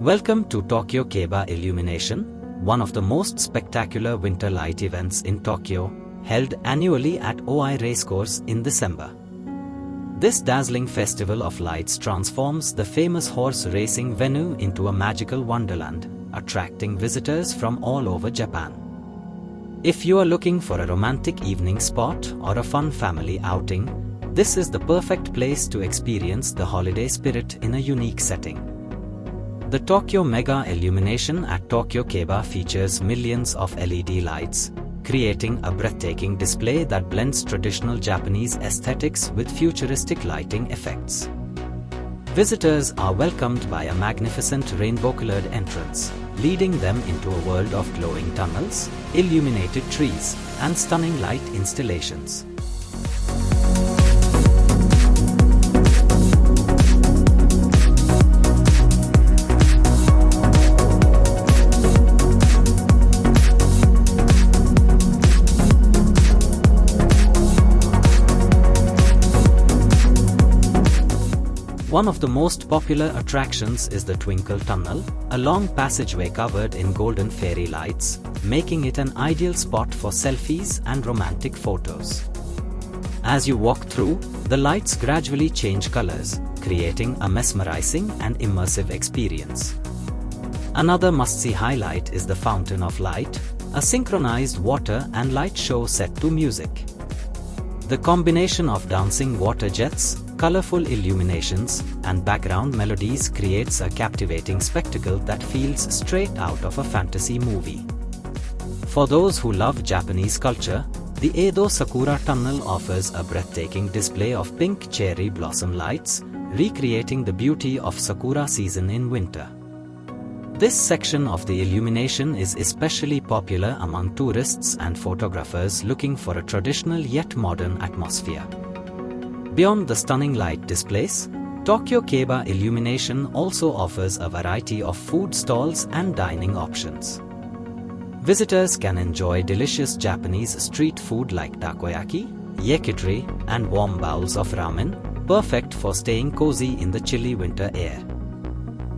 Welcome to Tokyo Keiba Illumination, one of the most spectacular winter light events in Tokyo, held annually at Oi Racecourse in December. This dazzling festival of lights transforms the famous horse racing venue into a magical wonderland, attracting visitors from all over Japan. If you are looking for a romantic evening spot or a fun family outing, this is the perfect place to experience the holiday spirit in a unique setting. The Tokyo Mega Illumination at Tokyo Keiba features millions of LED lights, creating a breathtaking display that blends traditional Japanese aesthetics with futuristic lighting effects. Visitors are welcomed by a magnificent rainbow-colored entrance, leading them into a world of glowing tunnels, illuminated trees, and stunning light installations. One of the most popular attractions is the Twinkle Tunnel, a long passageway covered in golden fairy lights, making it an ideal spot for selfies and romantic photos. As you walk through, the lights gradually change colors, creating a mesmerizing and immersive experience. Another must-see highlight is the Fountain of Light, a synchronized water and light show set to music. The combination of dancing water jets, colorful illuminations, and background melodies creates a captivating spectacle that feels straight out of a fantasy movie. For those who love Japanese culture, the Edo Sakura Tunnel offers a breathtaking display of pink cherry blossom lights, recreating the beauty of Sakura season in winter. This section of the illumination is especially popular among tourists and photographers looking for a traditional yet modern atmosphere. Beyond the stunning light displays, Tokyo Keiba Illumination also offers a variety of food stalls and dining options. Visitors can enjoy delicious Japanese street food like takoyaki, yakitori, and warm bowls of ramen, perfect for staying cozy in the chilly winter air.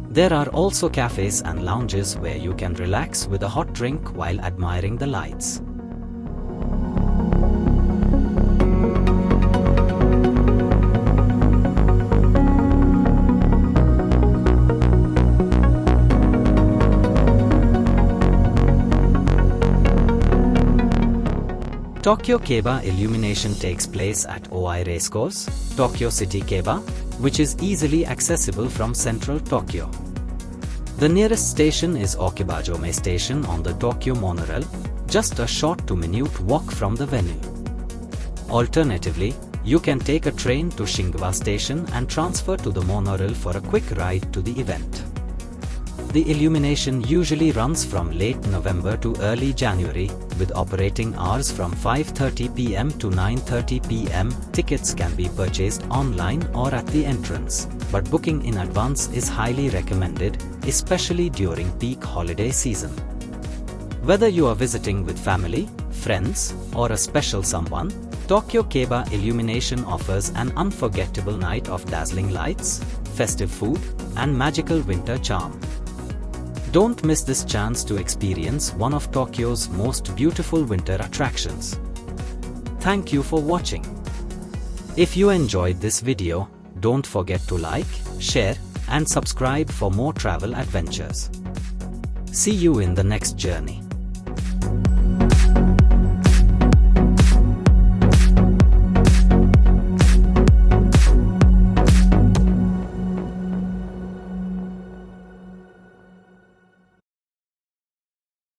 There are also cafes and lounges where you can relax with a hot drink while admiring the lights. Tokyo Keiba Illumination takes place at Oi Racecourse, Tokyo City Keiba, which is easily accessible from central Tokyo. The nearest station is Okibajome Station on the Tokyo monorail, just a short 2-minute walk from the venue. Alternatively, you can take a train to Shinagawa Station and transfer to the monorail for a quick ride to the event. The illumination usually runs from late November to early January, with operating hours from 5:30 p.m. to 9:30 p.m. Tickets can be purchased online or at the entrance, but booking in advance is highly recommended, especially during peak holiday season. Whether you are visiting with family, friends, or a special someone, Tokyo Keiba Illumination offers an unforgettable night of dazzling lights, festive food, and magical winter charm. Don't miss this chance to experience one of Tokyo's most beautiful winter attractions. Thank you for watching. If you enjoyed this video, don't forget to like, share, and subscribe for more travel adventures. See you in the next journey.